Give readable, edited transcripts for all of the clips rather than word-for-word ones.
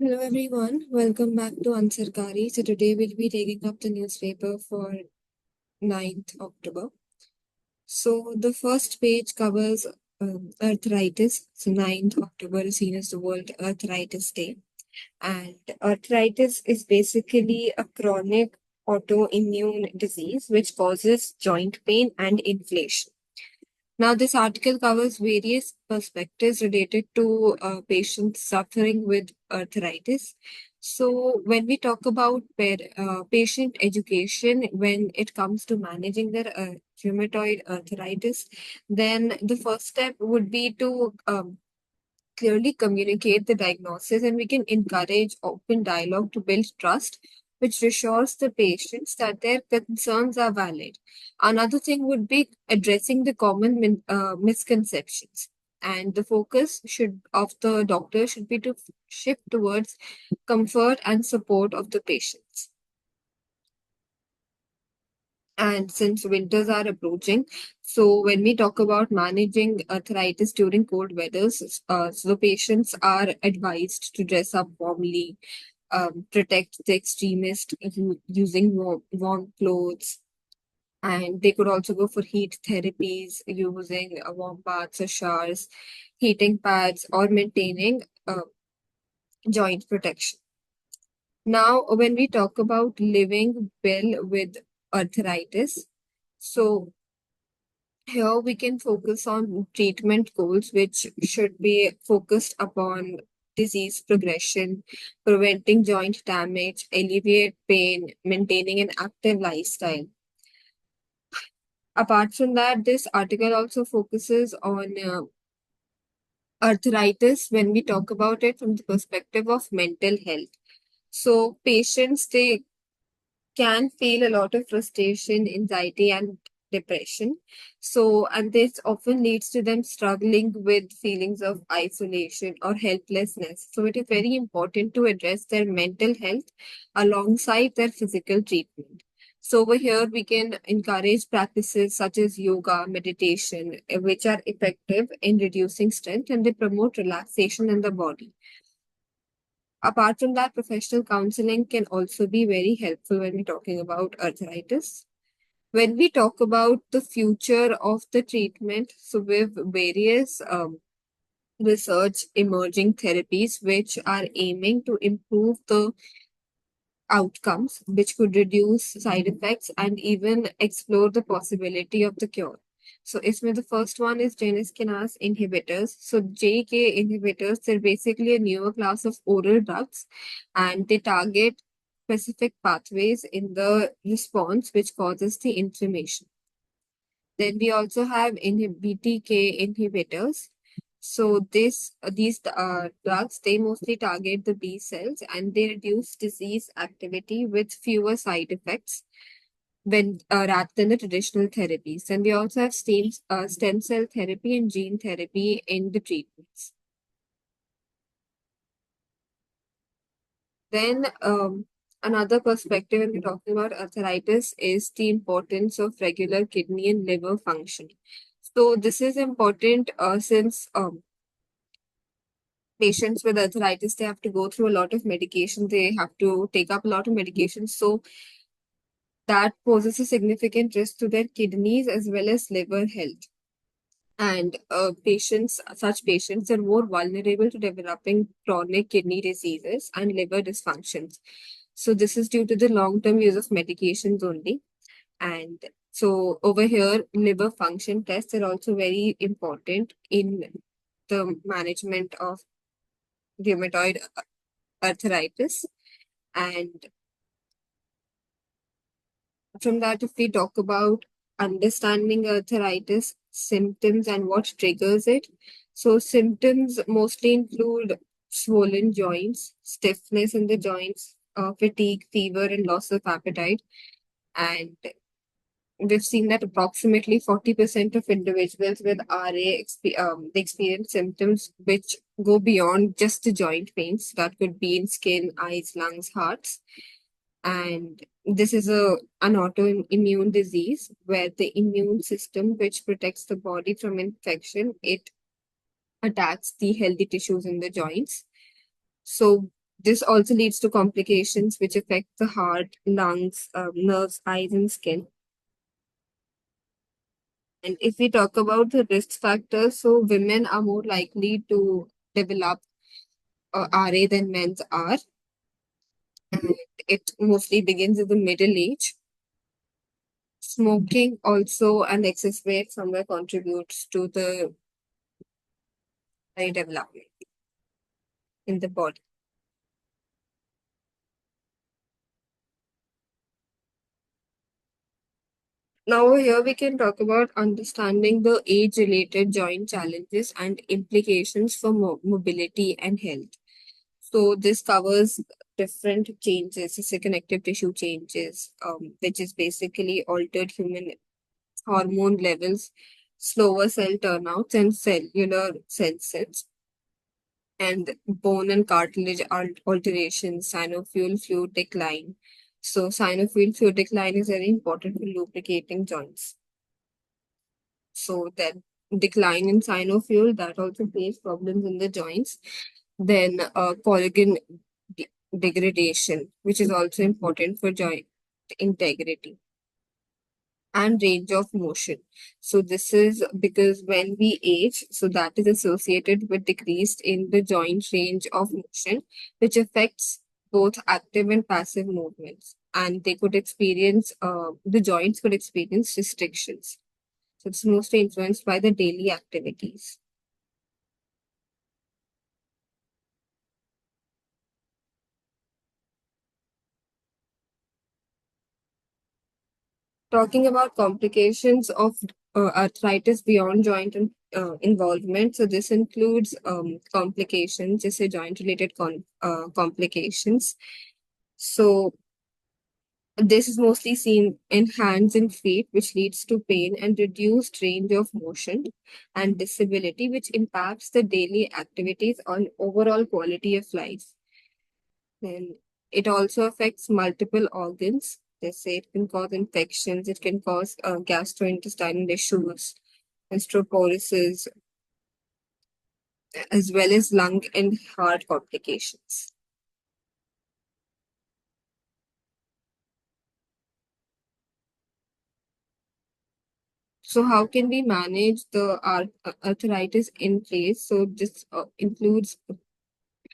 Hello everyone, welcome back to Ansarkari. So today we'll be taking up the newspaper for 9th October. So the first page covers arthritis. So 9th October is seen as the World Arthritis Day. And arthritis is basically a chronic autoimmune disease which causes joint pain and inflammation. Now, this article covers various perspectives related to patients suffering with arthritis. So, when we talk about patient education, when it comes to managing their rheumatoid arthritis, then the first step would be to clearly communicate the diagnosis, and we can encourage open dialogue to build trust, which reassures the patients that their concerns are valid. Another thing would be addressing the common misconceptions. And the focus should of the doctor should be to shift towards comfort and support of the patients. And since winters are approaching, so when we talk about managing arthritis during cold weathers, so the patients are advised to dress up warmly, protect the extremist using warm clothes, and they could also go for heat therapies using warm baths or showers, heating pads, or maintaining joint protection. Now, when we talk about living well with arthritis, so here we can focus on treatment goals, which should be focused upon disease progression, preventing joint damage, alleviate pain, maintaining an active lifestyle. Apart from that, this article also focuses on arthritis when we talk about it from the perspective of mental health. So patients, they can feel a lot of frustration, anxiety, and depression. So, and this often leads to them struggling with feelings of isolation or helplessness. So, it is very important to address their mental health alongside their physical treatment. So, over here, we can encourage practices such as yoga, meditation, which are effective in reducing stress, and they promote relaxation in the body. Apart from that, professional counseling can also be very helpful when we're talking about arthritis. When we talk about the future of the treatment, so with various research emerging therapies which are aiming to improve the outcomes, which could reduce side effects and even explore the possibility of the cure. So, isme the first one is Janus kinase inhibitors. So, JK inhibitors, they're basically a newer class of oral drugs, and they target specific pathways in the response which causes the inflammation. Then we also have BTK inhibitors. So these drugs, they mostly target the B cells, and they reduce disease activity with fewer side effects when rather than the traditional therapies. And we also have stem cell therapy and gene therapy in the treatments. Then another perspective when we're talking about arthritis is the importance of regular kidney and liver function. So this is important since patients with arthritis, they have to go through a lot of medication. They have to take up a lot of medication. So that poses a significant risk to their kidneys as well as liver health. And such patients are more vulnerable to developing chronic kidney diseases and liver dysfunctions. So this is due to the long-term use of medications only. And so over here, liver function tests are also very important in the management of rheumatoid arthritis. And from that, if we talk about understanding arthritis symptoms and what triggers it, so symptoms mostly include swollen joints, stiffness in the joints, fatigue, fever, and loss of appetite. And we've seen that approximately 40% of individuals with RA they experience symptoms which go beyond just the joint pains. That could be in skin, eyes, lungs, hearts. And this is an autoimmune disease where the immune system, which protects the body from infection, it attacks the healthy tissues in the joints. So This also leads to complications which affect the heart, lungs, nerves, eyes, and skin. And if we talk about the risk factors, so women are more likely to develop RA than men are. And it mostly begins in the middle age. Smoking also and excess weight somewhere contributes to the high development in the body. Now, here we can talk about understanding the age-related joint challenges and implications for mobility and health. So, this covers different changes, say connective tissue changes, which is basically altered human hormone levels, slower cell turnouts, and cellular census, and bone and cartilage alterations, synovial fluid decline. So, synovial fluid decline is very important for lubricating joints. So that decline in synovial that also creates problems in the joints. Then collagen de- degradation, which is also important for joint integrity and range of motion. So this is because when we age, so that is associated with decreased in the joint range of motion, which affects both active and passive movements. And they could experience, the joints could experience restrictions. So it's mostly influenced by the daily activities. Talking about complications of arthritis beyond joint involvement. So this includes complications, just say joint related complications. So this is mostly seen in hands and feet, which leads to pain and reduced range of motion and disability, which impacts the daily activities on overall quality of life. Then it also affects multiple organs. They say it can cause infections, it can cause gastrointestinal issues, osteoporosis, as well as lung and heart complications. So, how can we manage the arthritis in place? So, this includes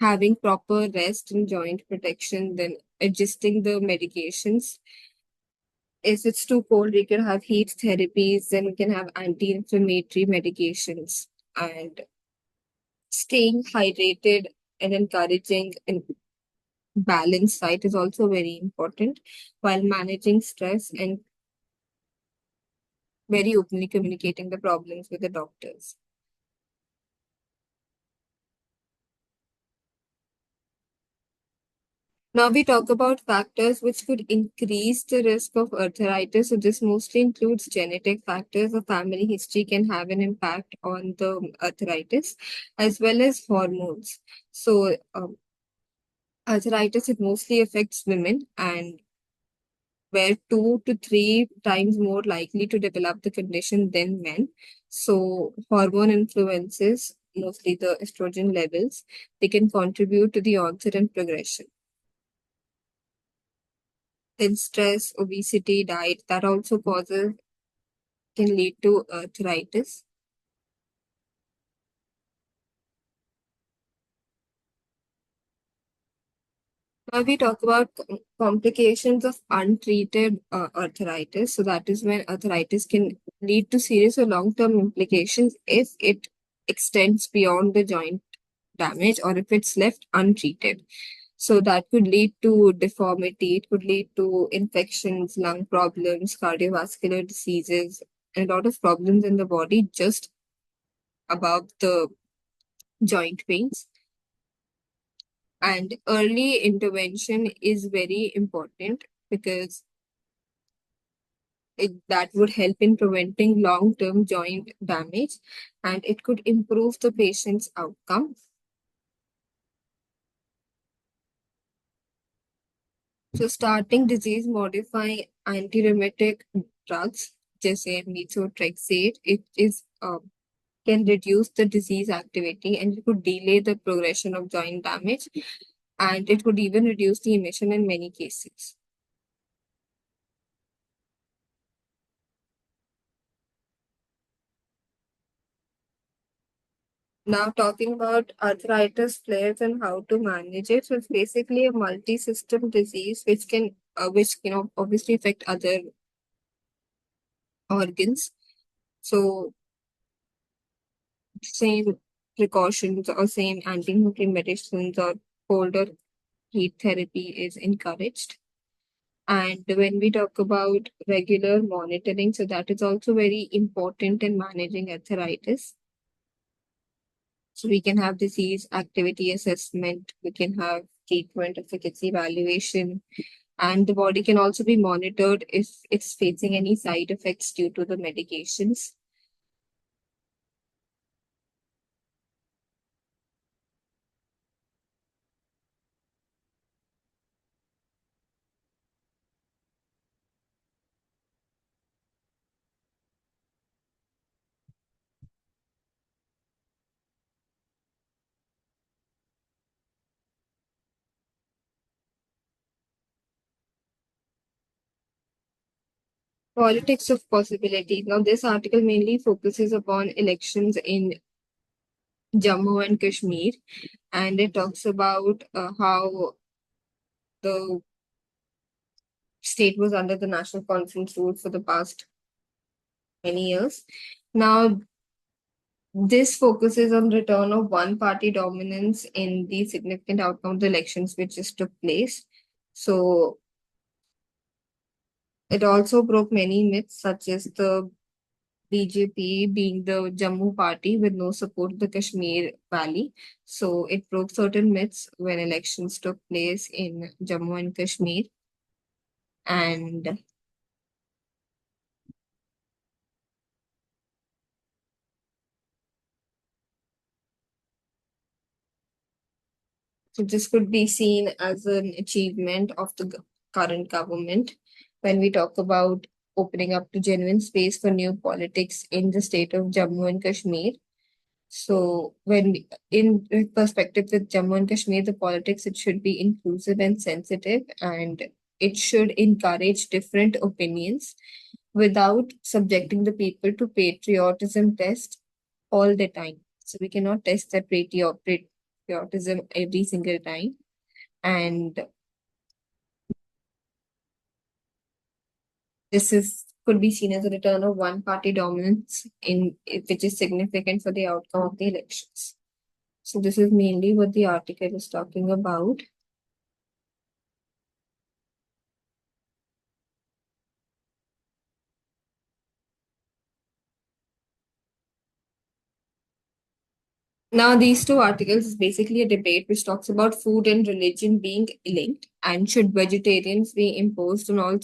having proper rest and joint protection, then adjusting the medications. If it's too cold, we can have heat therapies, then we can have anti-inflammatory medications. And staying hydrated and encouraging and balanced diet is also very important while managing stress and very openly communicating the problems with the doctors. Now we talk about factors which could increase the risk of arthritis. So this mostly includes genetic factors. A family history can have an impact on the arthritis, as well as hormones. So arthritis, it mostly affects women, and we're 2 to 3 times more likely to develop the condition than men. So hormone influences, mostly the estrogen levels, they can contribute to the onset and progression. Then stress, obesity, diet, that also causes, can lead to arthritis. Now we talk about complications of untreated arthritis. So that is when arthritis can lead to serious or long-term implications if it extends beyond the joint damage or if it's left untreated. So that could lead to deformity, it could lead to infections, lung problems, cardiovascular diseases, and a lot of problems in the body just above the joint veins. And early intervention is very important because that would help in preventing long-term joint damage and it could improve the patient's outcome. So starting disease modifying anti-rheumatic drugs, just say methotrexate, it is can reduce the disease activity and it could delay the progression of joint damage. and it would even reduce the emission in many cases. Now, talking about arthritis flares and how to manage it, so it's basically a multi-system disease which obviously affect other organs. So, same precautions or same anti-inflammatory medicines or cold or heat therapy is encouraged. And when we talk about regular monitoring, so that is also very important in managing arthritis. So we can have disease activity assessment, we can have treatment efficacy evaluation, and the body can also be monitored if it's facing any side effects due to the medications. Politics of possibility. Now, this article mainly focuses upon elections in Jammu and Kashmir, and it talks about how the state was under the national conference rule for the past many years. Now, this focuses on return of one party dominance in the significant outcome of the elections which just took place. So it also broke many myths, such as the BJP being the Jammu party with no support in the Kashmir Valley. So it broke certain myths when elections took place in Jammu and Kashmir. And so this could be seen as an achievement of the current government when we talk about opening up to genuine space for new politics in the state of Jammu and Kashmir. So in perspective with Jammu and Kashmir, the politics, it should be inclusive and sensitive, and it should encourage different opinions without subjecting the people to patriotism test all the time. So we cannot test that patriotism every single time. And this is could be seen as a return of one party dominance in which is significant for the outcome of the elections. So this is mainly what the article is talking about. Now, these two articles is basically a debate which talks about food and religion being linked, and should vegetarians be imposed on all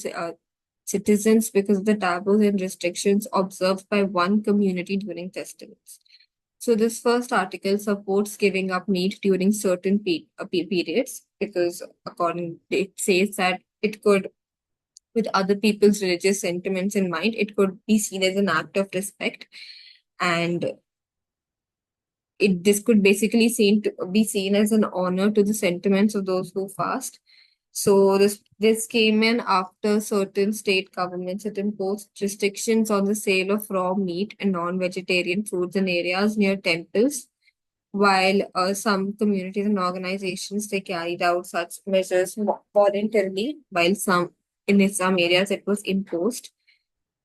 citizens because of the taboos and restrictions observed by one community during festivals. So, this first article supports giving up meat during certain periods because, according it says that it could, with other people's religious sentiments in mind, it could be seen as an act of respect, and this could basically be seen as an honor to the sentiments of those who fast. So this came in after certain state governments had imposed restrictions on the sale of raw meat and non-vegetarian foods in areas near temples, while some communities and organizations they carried out such measures voluntarily, while some areas it was imposed.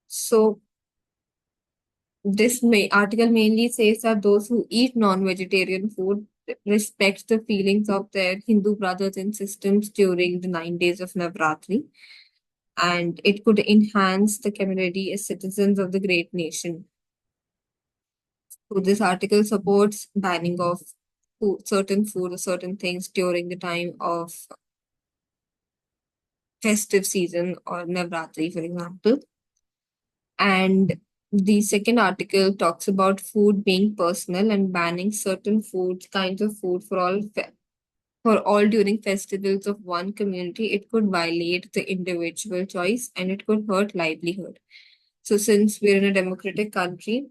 So this article mainly says that those who eat non-vegetarian food respect the feelings of their Hindu brothers and sisters during the 9 days of Navratri, and it could enhance the community as citizens of the great nation. So this article supports banning of certain food or certain things during the time of festive season or Navratri, for example. And the second article talks about food being personal and banning certain foods, kinds of food for all during festivals of one community. It could violate the individual choice and it could hurt livelihood. So since we're in a democratic country,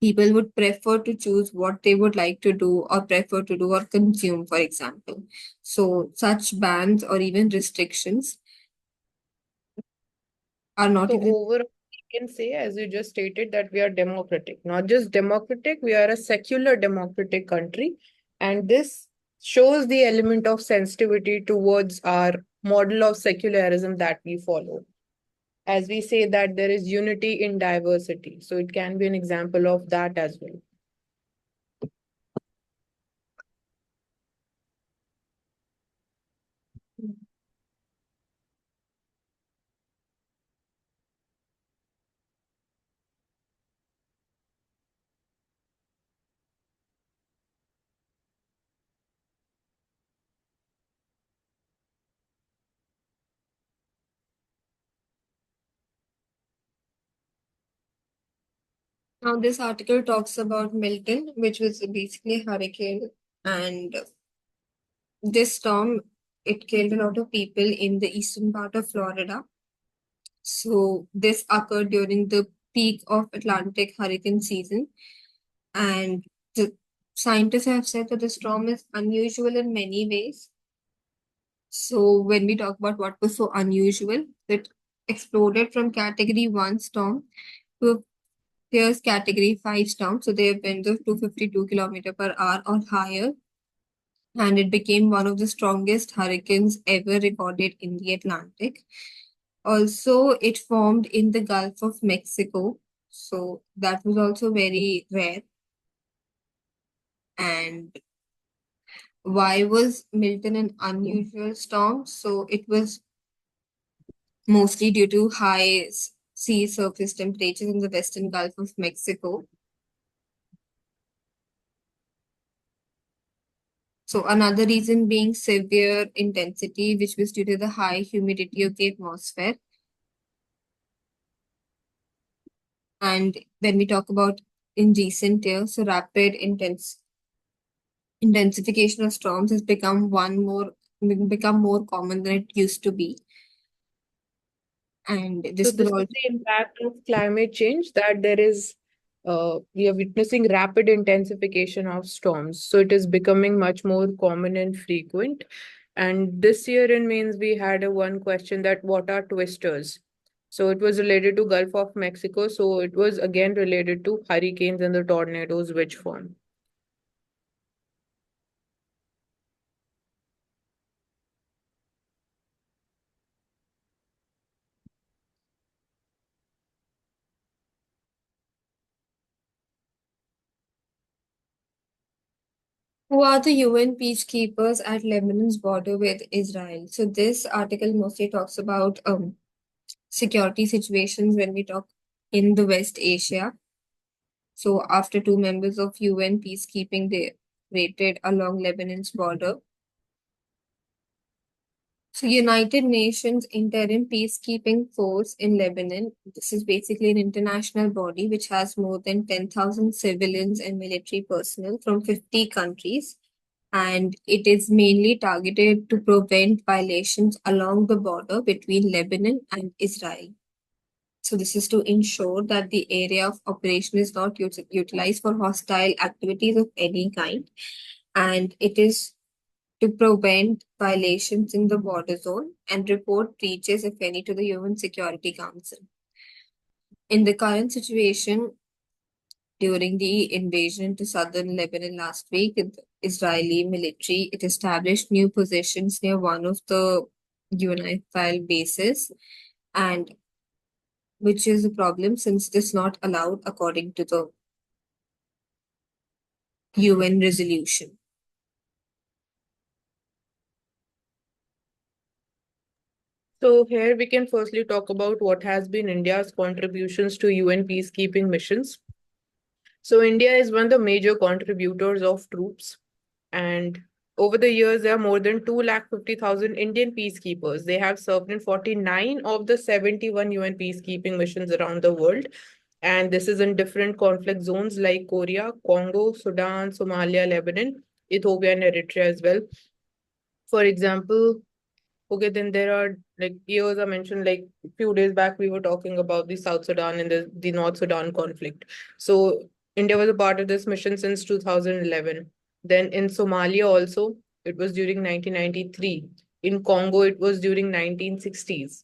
People would prefer to choose what they would like to do or prefer to do or consume, for example. So, such bans or even restrictions are not So even. overall, we can say, as you just stated, that we are democratic. Not just democratic, we are a secular democratic country. And this shows the element of sensitivity towards our model of secularism that we follow. As we say that there is unity in diversity. So it can be an example of that as well. Now, this article talks about Milton, which was basically a hurricane, and this storm, it killed a lot of people in the eastern part of Florida. So this occurred during the peak of Atlantic hurricane season, and the scientists have said that the storm is unusual in many ways. So when we talk about what was so unusual, it exploded from category 1 storm to a fierce category 5 storm. So they have winds of 252 kilometer per hour or higher, and it became one of the strongest hurricanes ever recorded in the Atlantic. Also, it formed in the Gulf of Mexico, so that was also very rare. And why was Milton an unusual storm? So it was mostly due to high sea surface temperatures in the western Gulf of Mexico. So another reason being severe intensity, which was due to the high humidity of the atmosphere. And when we talk about in recent years, so rapid intensification of storms has become more common than it used to be. And So this could this is also. the impact of climate change, that there is we are witnessing rapid intensification of storms. So it is becoming much more common and frequent. And this year in mains we had a one question that what are twisters? So it was related to Gulf of Mexico. So it was again related to hurricanes and the tornadoes which form. Who are the UN peacekeepers at Lebanon's border with Israel? So this article mostly talks about security situations when we talk in the West Asia. So after two members of UN peacekeeping, they raided along Lebanon's border. So United Nations Interim Peacekeeping Force in Lebanon. This is basically an international body which has more than 10,000 civilians and military personnel from 50 countries. And it is mainly targeted to prevent violations along the border between Lebanon and Israel. So this is to ensure that the area of operation is not utilized for hostile activities of any kind. And it is to prevent violations in the border zone and report breaches, if any, to the UN Security Council. In the current situation, during the invasion to southern Lebanon last week, the Israeli military it established new positions near one of the UNIFIL bases, and which is a problem since it is not allowed according to the UN resolution. So here we can firstly talk about what has been India's contributions to UN peacekeeping missions. So India is one of the major contributors of troops, and over the years there are more than 250,000 Indian peacekeepers. They have served in 49 of the 71 UN peacekeeping missions around the world, and this is in different conflict zones like Korea, Congo, Sudan, Somalia, Lebanon, Ethiopia, and Eritrea as well. For example, okay, then there are like years I mentioned, like a few days back we were talking about the South Sudan and the North Sudan conflict. So India was a part of this mission since 2011. Then in Somalia also, it was during 1993. In Congo, it was during 1960s.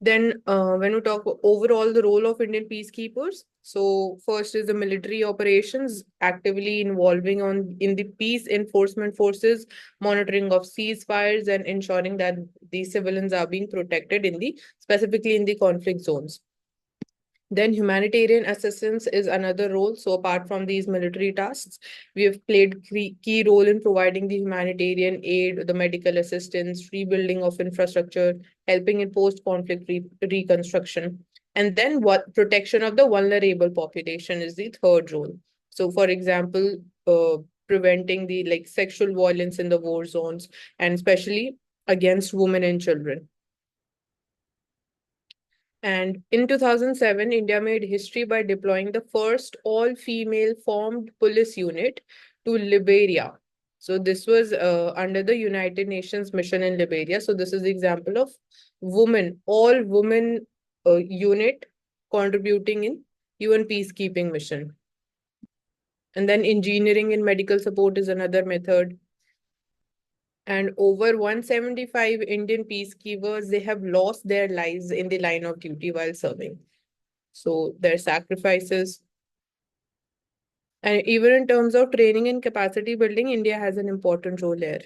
Then, when we talk overall the role of Indian peacekeepers, so first is the military operations actively involving on in the peace enforcement forces, monitoring of ceasefires, and ensuring that the civilians are being protected in the specifically in the conflict zones. Then humanitarian assistance is another role. So apart from these military tasks, we have played key role in providing the humanitarian aid, the medical assistance, rebuilding of infrastructure, helping in post-conflict reconstruction. And then what protection of the vulnerable population is the third role. So for example, preventing the like sexual violence in the war zones and especially against women and children. And in 2007, India made history by deploying the first all-female formed police unit to Liberia. So this was under the United Nations mission in Liberia. So this is the example of all women unit contributing in UN peacekeeping mission. And then engineering and medical support is another method. And over 175 Indian peacekeepers, they have lost their lives in the line of duty while serving. So their sacrifices. And even in terms of training and capacity building, India has an important role here.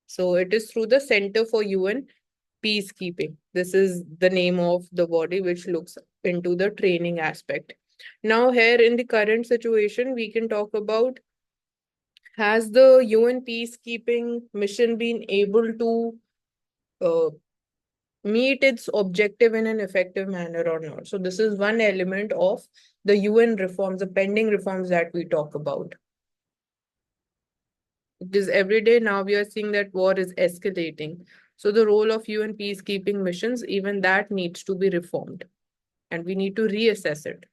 So it is through the Center for UN Peacekeeping. This is the name of the body which looks into the training aspect. Now, here in the current situation, we can talk about, has the UN peacekeeping mission been able to uh, meet its objective in an effective manner or not? So this is one element of the UN reforms, the pending reforms that we talk about. Because every day now we are seeing that war is escalating. So the role of UN peacekeeping missions, even that needs to be reformed, and we need to reassess it.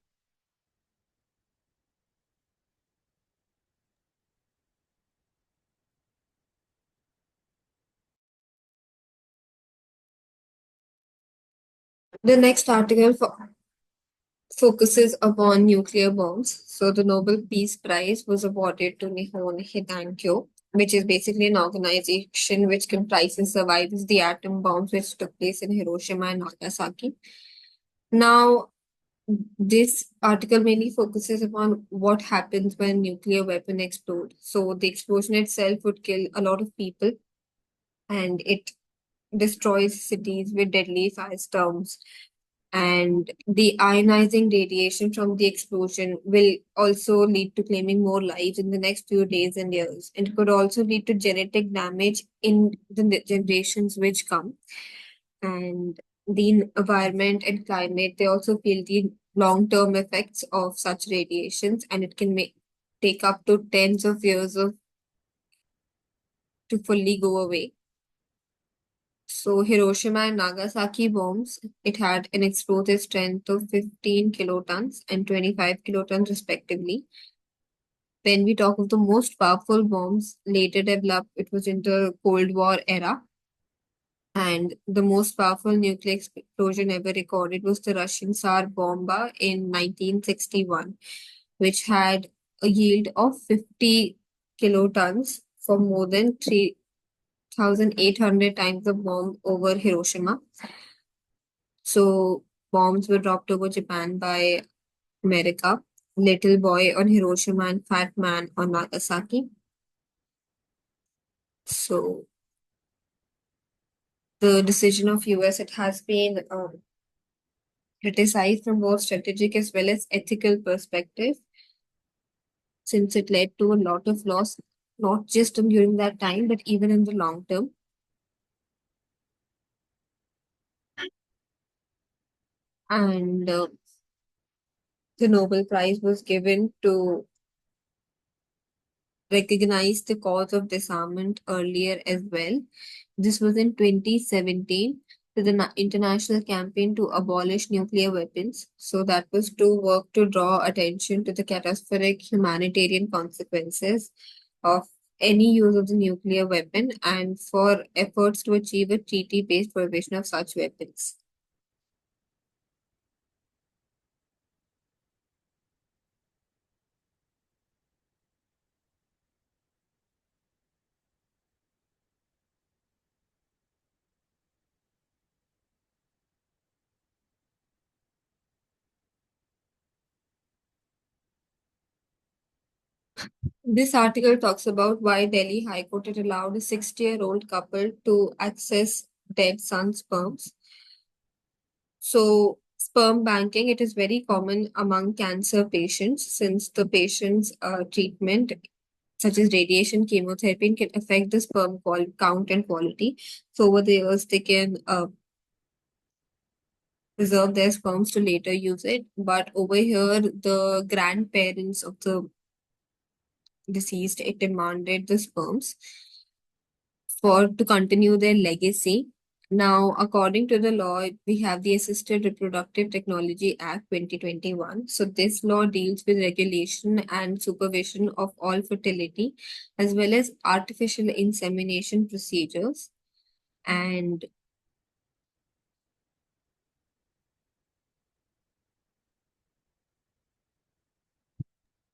The next article focuses upon nuclear bombs. So the Nobel Peace Prize was awarded to Nihon Hidankyo, which is basically an organization which comprises survivors the atom bombs which took place in Hiroshima and Nagasaki. Now, this article mainly focuses upon what happens when nuclear weapon explode. So the explosion itself would kill a lot of people, and it destroys cities with deadly firestorms. And the ionizing radiation from the explosion will also lead to claiming more lives in the next few days and years. And it could also lead to genetic damage in the generations which come. And the environment and climate, they also feel the long-term effects of such radiations, and it can take up to tens of years to fully go away. So Hiroshima and Nagasaki bombs, it had an explosive strength of 15 kilotons and 25 kilotons respectively. When we talk of the most powerful bombs later developed, it was in the Cold War era. And the most powerful nuclear explosion ever recorded was the Russian Tsar Bomba in 1961, which had a yield of 50 kilotons for more than 3,800 times the bomb over Hiroshima. So bombs were dropped over Japan by America, Little Boy on Hiroshima and Fat Man on Nagasaki. So the decision of US, it has been criticized from both strategic as well as ethical perspective, since it led to a lot of loss, not just during that time, but even in the long term. And the Nobel Prize was given to recognize the cause of disarmament earlier as well. This was in 2017 to the international campaign to abolish nuclear weapons. So that was to work to draw attention to the catastrophic humanitarian consequences of any use of the nuclear weapon and for efforts to achieve a treaty-based prohibition of such weapons. This article talks about why Delhi High Court had allowed a 60-year-old couple to access dead son sperms. So, sperm banking, it is very common among cancer patients since the patient's treatment, such as radiation chemotherapy, can affect the count and quality. So, over the years, they can preserve their sperms to later use it. But over here, the grandparents of the deceased, it demanded the sperms for to continue their legacy. Now, according to the law, we have the Assisted Reproductive Technology Act 2021. So, this law deals with regulation and supervision of all fertility as well as artificial insemination procedures. And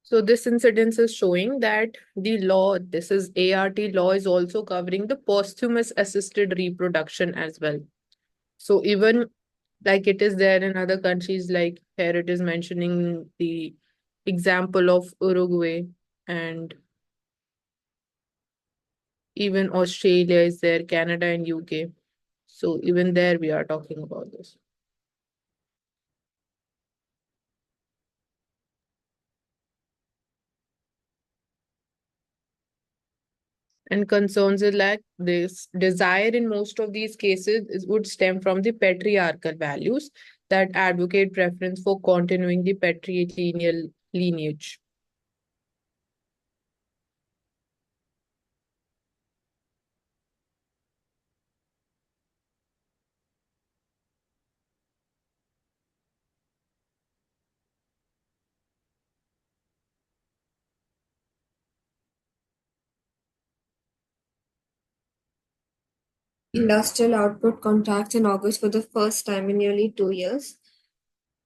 So this incidence is showing that the law, this is ART law, is also covering the posthumous assisted reproduction as well. So even like it is there in other countries, like here it is mentioning the example of Uruguay, and even Australia is there, Canada and UK. So even there we are talking about this. And concerns is like this desire in most of these cases would stem from the patriarchal values that advocate preference for continuing the patrilineal lineage. industrial output contracts in August for the first time in nearly 2 years.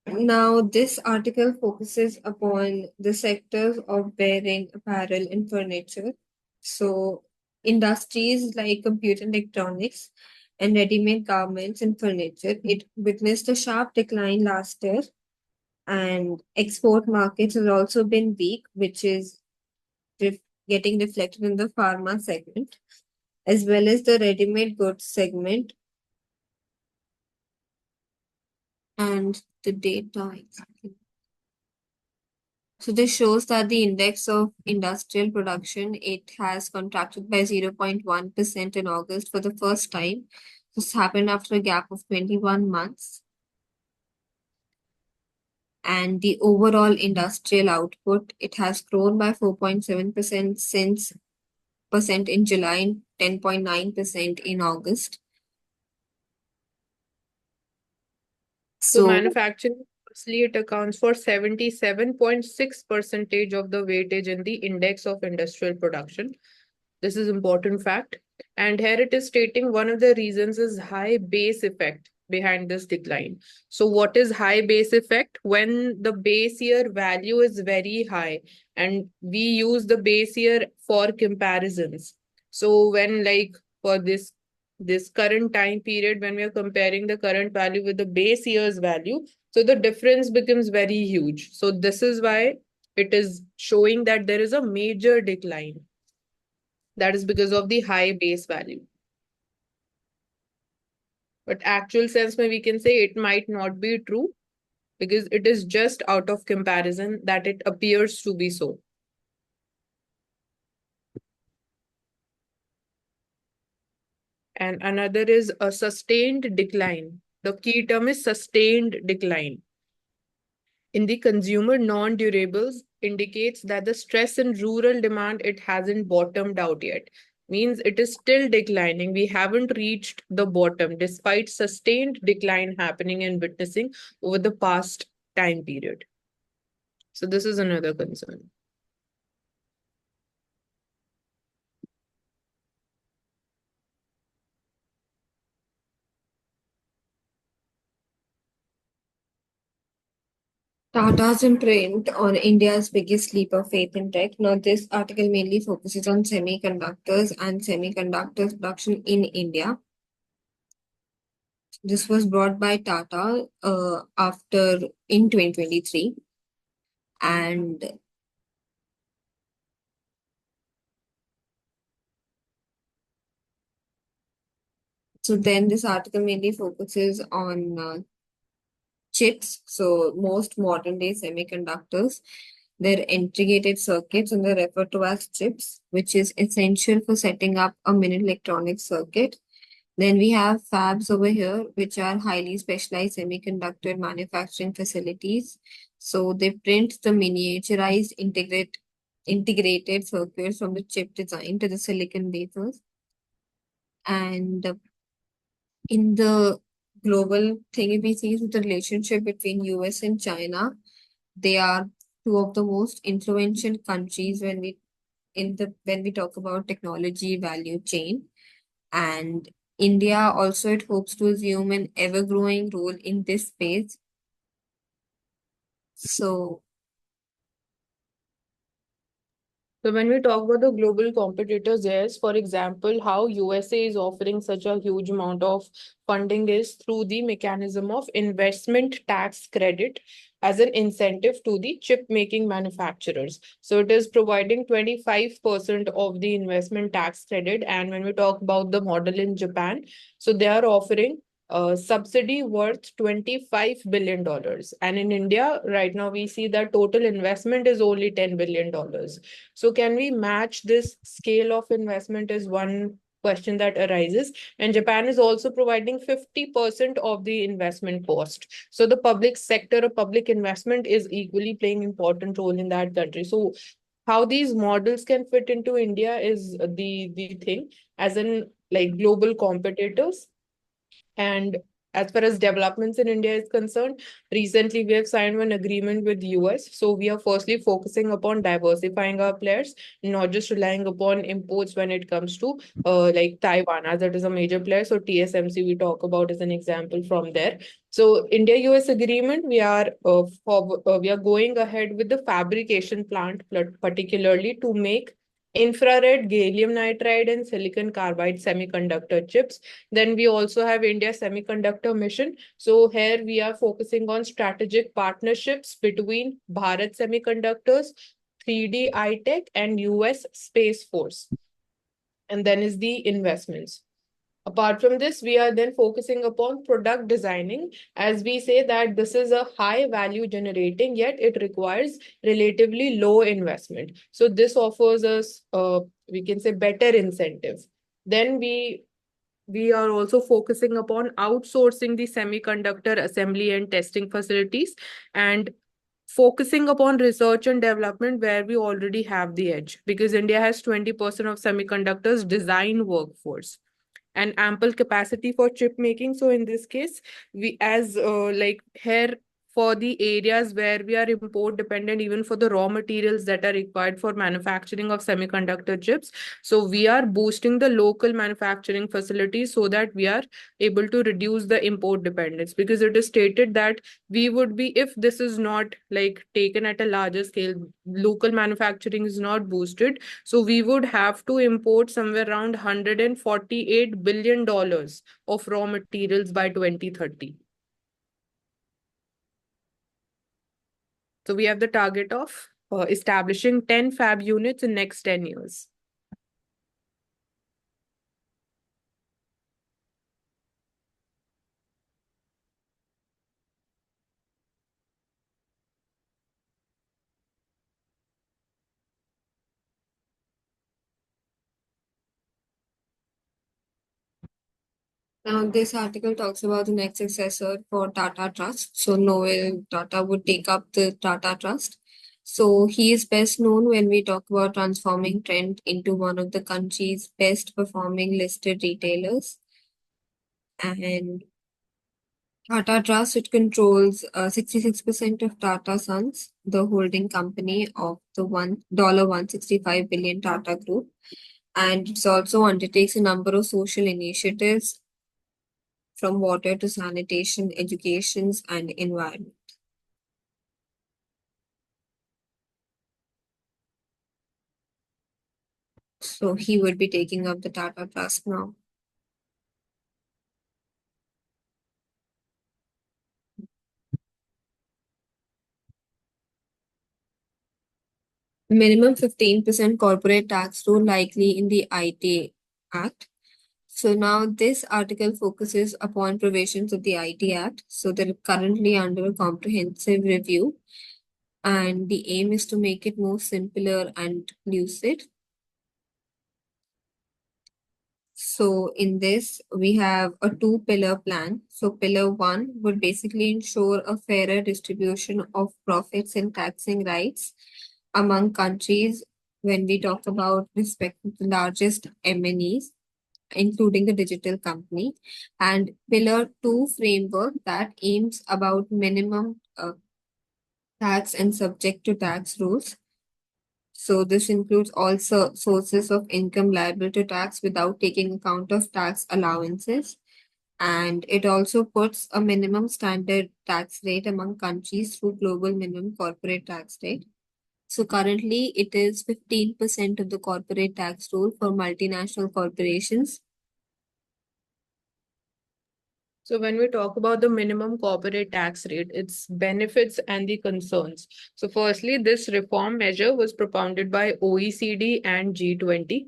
Now, this article focuses upon the sectors of bearing, apparel, and furniture. So, industries like computer and electronics and ready-made garments and furniture, it witnessed a sharp decline last year, and export markets have also been weak, which is ref- getting reflected in the pharma segment, as well as the ready-made goods segment and the data. Exactly. So this shows that the index of industrial production, it has contracted by 0.1% in August for the first time. This happened after a gap of 21 months. And the overall industrial output, it has grown by 4.7% since percent in July and 10.9% in August. So So manufacturing, firstly, it accounts for 77.6 percentage of the weightage in the index of industrial production. This is important fact. And here it is stating one of the reasons is high base effect behind this decline. So what is high base effect? When the base year value is very high and we use the base year for comparisons. So when like for this current time period, when we are comparing the current value with the base year's value, so the difference becomes very huge. So this is why it is showing that there is a major decline. That is because of the high base value. But actual sense, maybe we can say it might not be true because it is just out of comparison that it appears to be so. And another is a sustained decline. The key term is sustained decline. In the consumer non-durables indicates that the stress in rural demand, it hasn't bottomed out yet. Means it is still declining. We haven't reached the bottom despite sustained decline happening and witnessing over the past time period. So this is another concern. Tata's imprint on India's biggest leap of faith in tech. Now, this article mainly focuses on semiconductors and semiconductors production in India. This was brought by Tata after in 2023, and So then this article mainly focuses on chips. So most modern day semiconductors, they're integrated circuits and they're referred to as chips, which is essential for setting up a mini electronic circuit. Then we have fabs over here, which are highly specialized semiconductor manufacturing facilities. So they print the miniaturized integrated circuits from the chip design to the silicon wafers. And in the global thing, if we see the relationship between US and China, they are two of the most influential countries when we talk about technology value chain. And India also it hopes to assume an ever-growing role in this space. So So when we talk about the global competitors, yes, for example, how USA is offering such a huge amount of funding is through the mechanism of investment tax credit as an incentive to the chip making manufacturers. So it is providing 25% of the investment tax credit. And when we talk about the model in Japan, so they are offering a subsidy worth $25 billion. And in India, right now, we see that total investment is only $10 billion. So can we match this scale of investment is one question that arises. And Japan is also providing 50% of the investment cost. So the public sector or public investment is equally playing important role in that country. So how these models can fit into India is the thing, as in like global competitors. And as far as developments in India is concerned, recently we have signed one agreement with US. So we are firstly focusing upon diversifying our players, not just relying upon imports when it comes to like Taiwan, as that is a major player. So TSMC we talk about as an example from there. So India-US agreement, we are going ahead with the fabrication plant, particularly to make infrared gallium nitride and silicon carbide semiconductor chips. Then we also have India Semiconductor Mission. So here we are focusing on strategic partnerships between Bharat Semiconductors, 3D iTech, and US Space Force. And then is the investments. Apart from this, we are then focusing upon product designing, as we say that this is a high value generating, yet it requires relatively low investment. So this offers us, we can say, better incentive. Then we are also focusing upon outsourcing the semiconductor assembly and testing facilities and focusing upon research and development where we already have the edge, because India has 20% of semiconductors design workforce and ample capacity for chip making. So in this case, we as like here, for the areas where we are import dependent, even for the raw materials that are required for manufacturing of semiconductor chips, so we are boosting the local manufacturing facilities so that we are able to reduce the import dependence, because it is stated that we would be, if this is not like taken at a larger scale, local manufacturing is not boosted, so we would have to import somewhere around $148 billion of raw materials by 2030. So we have the target of establishing 10 fab units in next 10 years. now this article talks about the next successor for Tata Trust. So Noel Tata would take up the Tata Trust. So he is best known when we talk about transforming Trent into one of the country's best performing listed retailers. And Tata Trust, it controls 66% of Tata Sons, the holding company of the $165 billion Tata Group. And it also undertakes a number of social initiatives from water to sanitation, educations, and environment. So he would be taking up the Tata Trust now. Minimum 15% corporate tax rule likely in the IT Act. So now this article focuses upon provisions of the IT Act. So they're currently under a comprehensive review, and the aim is to make it more simpler and lucid. So in this, we have a two-pillar plan. So pillar one would basically ensure a fairer distribution of profits and taxing rights among countries when we talk about respect to the largest MNEs, including the digital company. And pillar two framework that aims about minimum tax and subject to tax rules. So this includes also sources of income liable to tax without taking account of tax allowances. And it also puts a minimum standard tax rate among countries through global minimum corporate tax rate. So currently it is 15% of the corporate tax rule for multinational corporations. So when we talk about the minimum corporate tax rate, its benefits and the concerns. So firstly, this reform measure was propounded by OECD and G20.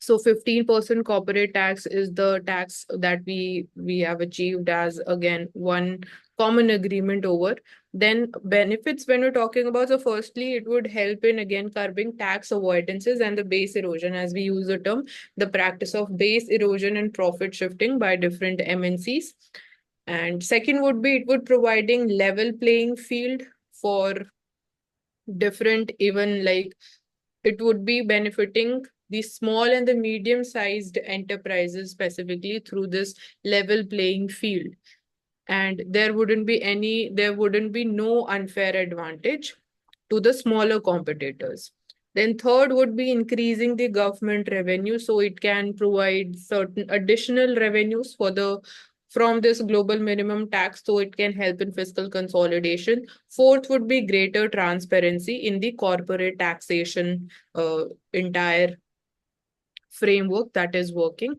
So 15% corporate tax is the tax that we have achieved as again one common agreement over. Then benefits when we're talking about, so firstly it would help in again curbing tax avoidances and the base erosion, as we use the term, the practice of base erosion and profit shifting by different MNCs. And second would be it would providing level playing field for different, even like it would be benefiting the small and the medium sized enterprises specifically through this level playing field. And there wouldn't be no unfair advantage to the smaller competitors. Then third would be increasing the government revenue, so it can provide certain additional revenues for the from this global minimum tax, so it can help in fiscal consolidation. Fourth would be greater transparency in the corporate taxation entire framework that is working.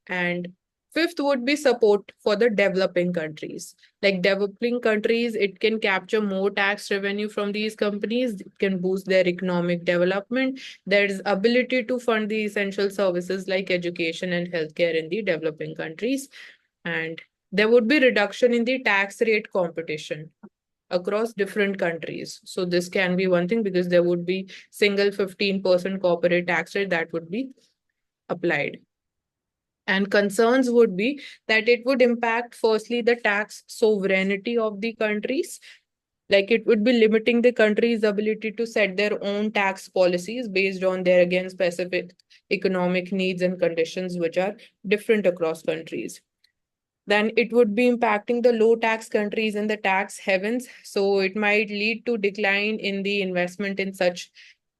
And fifth would be support for the developing countries. Like developing countries, it can capture more tax revenue from these companies, it can boost their economic development. There's ability to fund the essential services like education and healthcare in the developing countries. And there would be reduction in the tax rate competition across different countries. So this can be one thing because there would be single 15% corporate tax rate that would be applied. And concerns would be that it would impact, firstly, the tax sovereignty of the countries. Like it would be limiting the country's ability to set their own tax policies based on their, again, specific economic needs and conditions, which are different across countries. Then it would be impacting the low tax countries and the tax havens. So it might lead to decline in the investment in such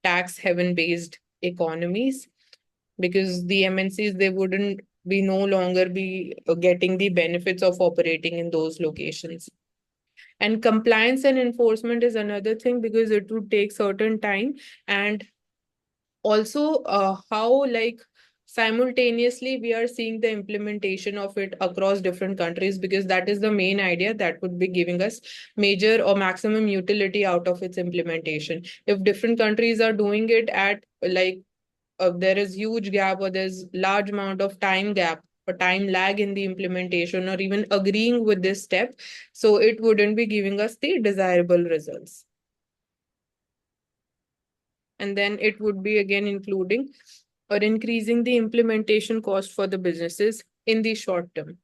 tax haven based economies, because the MNCs, they wouldn't be no longer be getting the benefits of operating in those locations. And compliance and enforcement is another thing because it would take certain time. And also how like simultaneously we are seeing the implementation of it across different countries, because that is the main idea that would be giving us major or maximum utility out of its implementation. If different countries are doing it at like there is huge gap or there's large amount of time gap or time lag in the implementation or even agreeing with this step, so it wouldn't be giving us the desirable results. And then it would be again including or increasing the implementation cost for the businesses in the short term.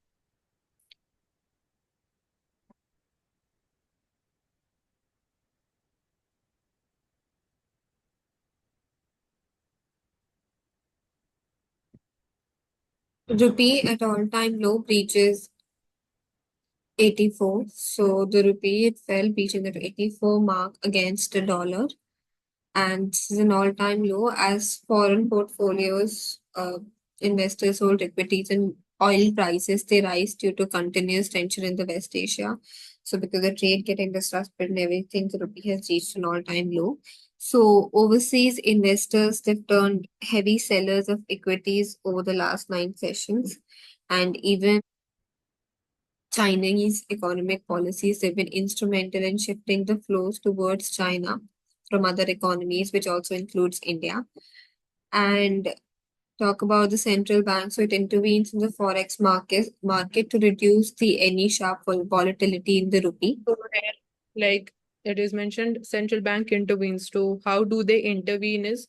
Rupee at all-time low breaches 84. So the rupee it fell, reaching the 84 mark against the dollar. And this is an all-time low as foreign portfolios, investors hold equities and oil prices, they rise due to continuous tension in the West Asia. So because the trade getting disrupted and everything, the rupee has reached an all-time low. So overseas investors, they've turned heavy sellers of equities over the last 9 sessions. And even Chinese economic policies, they've been instrumental in shifting the flows towards China from other economies, which also includes India. And talk about the central bank. So it intervenes in the forex market to reduce the any sharp volatility in the rupee. So where, like it is mentioned, central bank intervenes. So how do they intervene is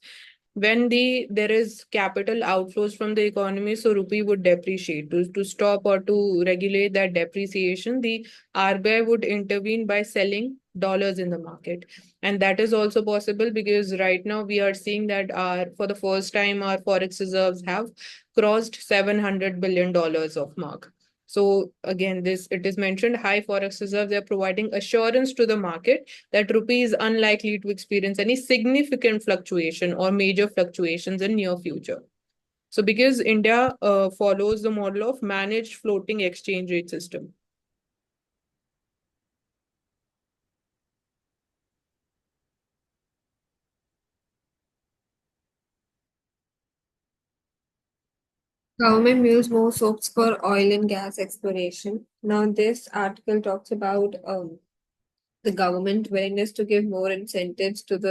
when there is capital outflows from the economy, so rupee would depreciate. To stop or to regulate that depreciation, the RBI would intervene by selling dollars in the market. And that is also possible because right now we are seeing that our for the first time our forex reserves have crossed $700 billion of mark. So again, this it is mentioned high forex reserves. They are providing assurance to the market that rupee is unlikely to experience any significant fluctuation or major fluctuations in near future. So because India follows the model of managed floating exchange rate system. Government use more soaps for oil and gas exploration. Now, this article talks about the government willingness to give more incentives to the